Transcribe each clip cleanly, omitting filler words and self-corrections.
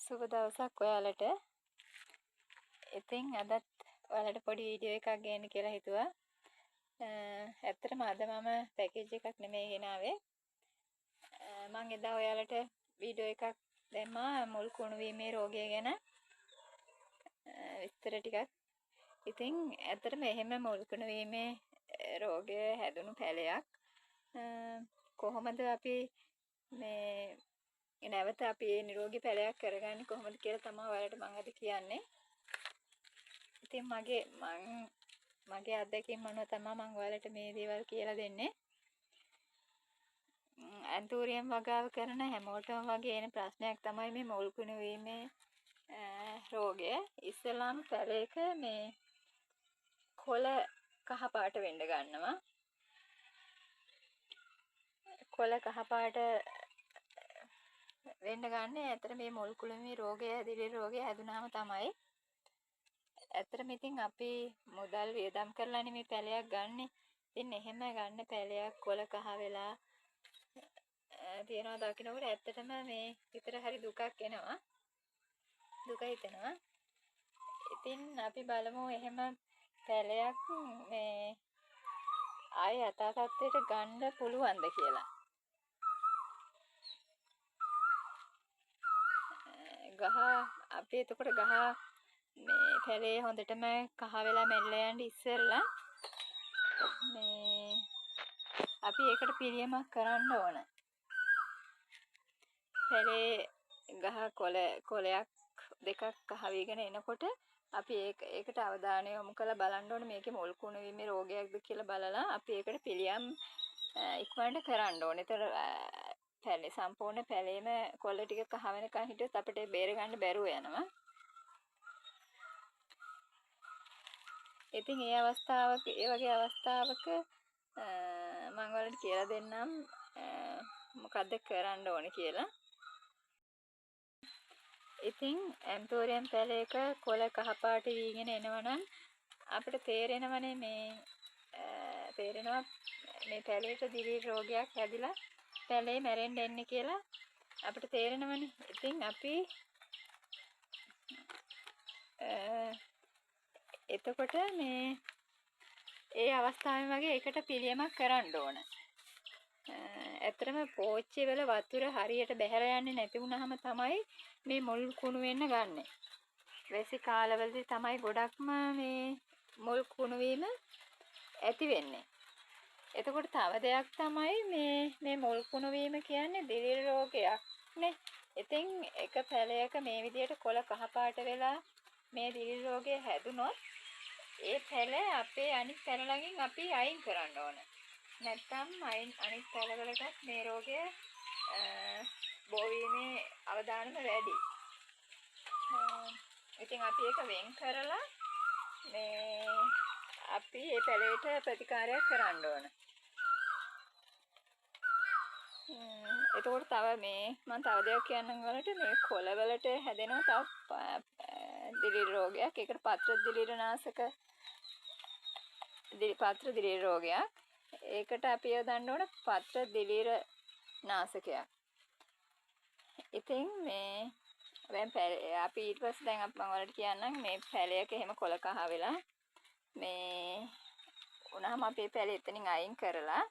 සුබ දවසක් ඔයාලට. ඉතින් අදත් ඔයාලට පොඩි වීඩියෝ එකක් ගේන්න කියලා හිතුවා. ඇත්තටම අද මම පැකේජ් එකක් නෙමෙයි ගෙනාවේ. මම එදා ඔයාලට වීඩියෝ එකක් දැම්මා මුල් කුණු වීමේ රෝගය ගැන විස්තර ටිකක්. ඉතින් ඇත්තටම එහෙම මුල් කුණු වීමේ රෝගය හැදුණු පැලයක් කොහොමද අපි මේ නැවත අපි මේ නිරෝගී පැලයක් කරගන්නේ කොහොමද කියලා තමයි ඔයාලට මම අද කියන්නේ. ඉතින් මගේ අත්දැකීම් අනුව තමයි මම ඔයාලට මේ දේවල් කියලා දෙන්නේ. ඇන්තූරියම් වගාව කරන හැමෝටම වගේ එන ප්‍රශ්නයක් තමයි මේ මුල් කුණු වීමේ රෝගය. ඉස්සෙල්ලාම පැලයක මේ කොළ කහ පාට වෙන්න ගන්නවා. කොළ කහ පාට වෙන්න ගන්න ඇත්තට මේ මුල් කුළුමේ රෝගය දිලිර රෝගය හැදුනාම තමයි. ඇත්තටම ඉතින් අපි මුදල් වියදම් කරලානේ මේ පැලයක් ගන්නෙ. ඉතින් එහෙම ගන්න පැලයක් කොළ කහ වෙලා තියනවා දකින්නකොට ඇත්තටම මේ විතර හරි දුකක් එනවා. දුක හිතෙනවා. ඉතින් අපි බලමු එහෙම පැලයක් මේ ආය යථා තත්ත්වයට ගන්න පුළුවන්ද කියලා. ගහ අපි එතකොට ගහ මේ පැලේ හොඳටම කහ වෙලා මැරිලා යන්න ඉස්සෙල්ලා මේ අපි ඒකට පිළියමක් කරන්න ඕන. පැලේ ගහ කොළයක් දෙකක් කහ වීගෙන එනකොට අපි ඒකට අවධානය යොමු කරලා බලන්න ඕනේ මේකේ මුල් කුණු වීමේ රෝගයක්ද කියලා බලලා අපි ඒකට පිළියම් ඉක්මනට කරන්න ඕනේ. ඒතර පැලේ සම්පූර්ණ පැලේම කොළ ටික කහ වෙනකන් හිටියොත් අපිට බේර ගන්න බැරුව යනවා. ඉතින් ඒ වගේ අවස්ථාවක මම ඔයාලට කියලා දෙන්නම් මොකද්ද කරන්න ඕනේ කියලා. ඉතින් ඇන්තෝරියම් පැලයක කොළ කහපාට වීගෙන එනවනම් අපිට තේරෙනවා මේ පැලේට දිලීර රෝගයක් හැදිලා පැලේ මැරෙන්න එන්නේ කියලා අපිට තේරෙනවනේ. ඉතින් අපි එතකොට මේ ඒ අවස්ථාවෙන් වගේ එකට පිළියමක් කරන්න ඕන. ඇත්තටම පෝච්චි වල වතුර හරියට බැහැලා යන්නේ නැති වුනහම තමයි මේ මුල් කුණු වෙන්න ගන්නෙ. වැසි කාලවලදී තමයි ගොඩක්ම මේ මුල් කුණු වීම ඇති වෙන්නේ. එතකොට තව දෙයක් තමයි මේ මුල් කුණු වීම කියන්නේ දිලිර රෝගයක් නේ. ඉතින් එක පැලයක මේ විදිහට කොළ කහපාට වෙලා මේ දිලිර රෝගය හැදුනොත් ඒ පැල අපේ අනිත් පැල ළඟින් අපි අයින් කරන්න ඕන. නැත්නම් අනිත් පැලවලටත් මේ රෝගය බෝ වීමේ අවදානම වැඩි. ඉතින් අපි ඒක වෙන් කරලා අපි මේ පැලේට ප්‍රතිකාරයක් කරන්න ඕන. එතකොට තව මම තව දෙයක් කියන්නම් ඔයාලට මේ කොළවලට හැදෙනවා තව දිලිර රෝගයක්. ඒකට පත්‍ර දිලිර රෝගයක්. ඒකට අපි යොදන්න ඕන පත්‍ර දිලිර නාශකයක්. ඉතින් අපි ඊට පස්සේ දැන් මම ඔයාලට කියන්නම් මේ පැලයක එහෙම කොළ කහ වෙලා උනහම අපි පැලේ එතනින් අයින් කරලා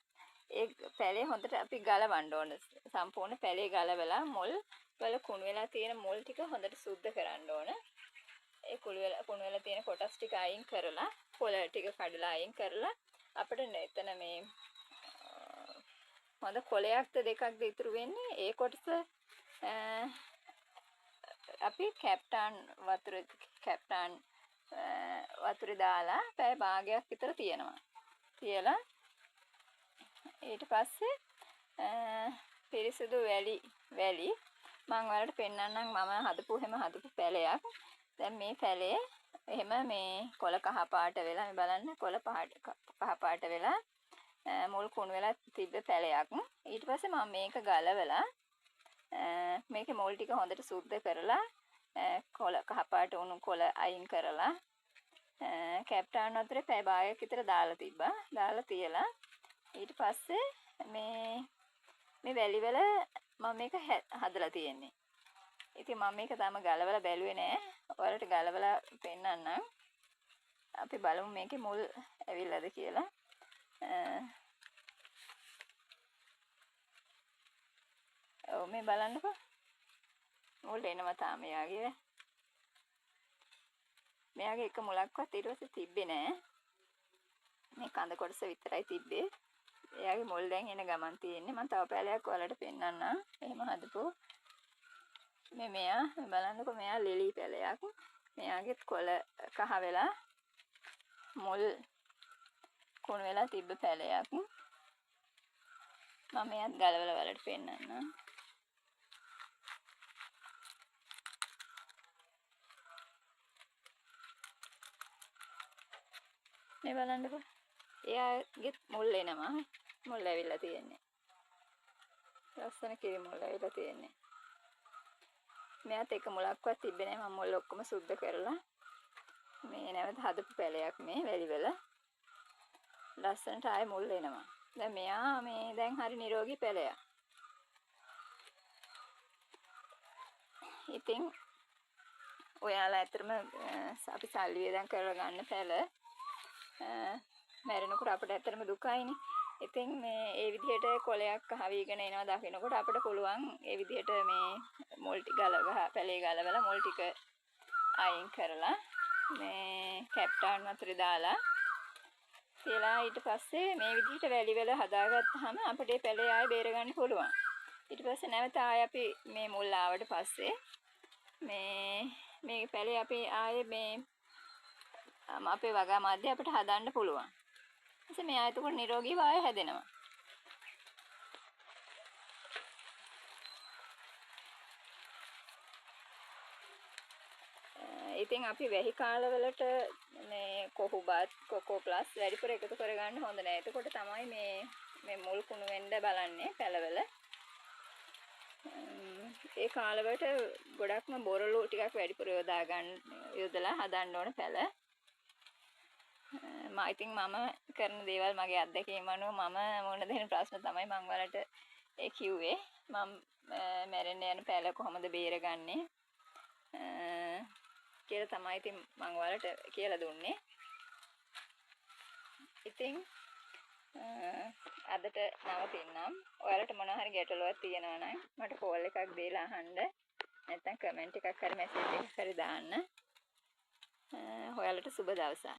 ඒ පැලේ හොඳට අපි ගලවන්න ඕන. සම්පූර්ණ පැලේ ගලවලා මුල් වල කුණු වෙලා තියෙන මුල් ටික හොඳට සුද්ධ කරන්න ඕන. ඒ කුණු වෙලා තියෙන කොටස් ටික අයින් කරලා කොළ ටික කඩලා අයින් කරලා අපිට එතන මේ හොඳ කොළයක්ද දෙකක්ද ඉතුරු වෙන්නේ. ඒ කොටස අපි කැප්ටන් වතුරේ දාලා පැය භාගයක් විතර තියනවා. තියලා ඊට පස්සේ පිරිසිදු වැලි මම ඔයාලට පෙන්නන්නම් මම හදපු පැලයක්. දැන් මේ පැලේ එහෙම මේ කොළ කහ පාට වෙලා මේ බලන්න කොළ කහ පාට වෙලා මුල් කුණු වෙලා තිබ්බ පැලයක්. ඊට පස්සේ මම මේක ගලවලා මේකේ මුල් ටික හොඳට සුද්ධ කරලා කොළ කහ පාට වුණු කොළ අයින් කරලා කැප්ටන් වතුරේ පැය භාගයක් විතර දාලා තිබ්බා. දාලා තියලා ඊට පස්සේ මේ වැලි වල මම මේක හදලා තියෙන්නේ. ඉතින් මම මේක තාම ගලවලා බැලුවේ නෑ. ඔයාලට ගලවලා පෙන්නන්නම්. අපි බලමු මේකේ මුල් ඇවිල්ලාද කියලා. ඔව් මේ බලන්නකෝ. මුල් එනවා තාම යාගේ. මෙයාගේ එක මුලක්වත් ඊට පස්සේ තිබ්බේ නෑ. මේ කඳ කොටස විතරයි තිබ්බේ. එයාගේ මුල් දැන් එන ගමන් තියෙන්නේ. මම තව පැලයක් ඔයාලට පෙන්නන්නම්. එහෙම හදපුව. මෙයා බලන්නකෝ මෙයා ලෙලි පැලයක්. මෙයාගේ කොළ කහ වෙලා මුල් කුණු වෙලා තිබ්බ පැලයක්. මම මෙයාත් ගලවලා ඔයාලට පෙන්නන්නම්. මේ බලන්නකෝ. එයාගේ මුල් එනවා. මුල් ඇවිල්ලා තියෙන්නේ. ලස්සන කිරි මුල් ඇවිල්ලා තියෙන්නේ. මෙයාත් එක මුලක්වත් තිබ්බේ නැහැ. මම මුල් ඔක්කොම සුද්ධ කරලා මේ නැවත හදපු පැලයක් මේ වැලිවල. ලස්සනට ආයේ මුල් එනවා. දැන් මෙයා මේ දැන් හරි නිරෝගී පැලයක්. ඉතින් ඔයාලා ඇත්තටම අපි සල්ලි වේදම් කරලා ගන්න පැල මැරෙනකොට අපිට ඇත්තටම දුකයිනේ. ඉතින් මේ ඒ විදිහට කොලයක් කහවීගෙන එනවා දකිනකොට අපිට පුළුවන් ඒ විදිහට මේ මුල් ටික පැලේ ගලවලා මුල් ටික අයින් කරලා මේ කැප්ටන් වතුරේ දාලා කියලා ඊට පස්සේ මේ විදිහට වැලි වල හදාගත්තාම අපිට මේ පැලේ ආයෙ බේර ගන්න පුළුවන්. ඊට පස්සේ නැවත ආයෙ අපි මේ මුල් ආවට පස්සේ මේ පැලේ අපි ආයෙ මේ අපේ වගා මාධ්‍ය අපිට හදන්න පුළුවන්. එතකොට මේ ආයතන නිරෝගී වායය හැදෙනවා. ඉතින් අපි වැහි කාලවලට මේ කොහොබත් කොකෝ ප්ලස් වැඩිපුර එකතු කරගන්න හොඳ නැහැ. එතකොට තමයි මේ මුල් කුණු වෙන්න බලන්නේ පැලවල. ඒ කාලවලට ගොඩක්ම බොරළු ටිකක් වැඩිපුර යොදලා හදන්න ඕන පැල. ඉතින් මම කරන දේවල් මගේ අත්දැකීම් අනුව මම මොන දෙන ප්‍රශ්න තමයි මම වලට ඒ කිව්වේ. මම මැරෙන්න යන පැල කොහොමද බේරගන්නේ කියලා තමයි ඉතින් මම වලට කියලා දුන්නේ. ඉතින් අදට නවතින්නම්. ඔයාලට මොනවා හරි ගැටලුවක් තියෙනවා නම් මට කෝල් එකක් දීලා අහන්න. නැත්නම් කමෙන්ට් එකක් හරි මැසේජ් එකක් හරි දාන්න. ඔයාලට සුබ දවසක්.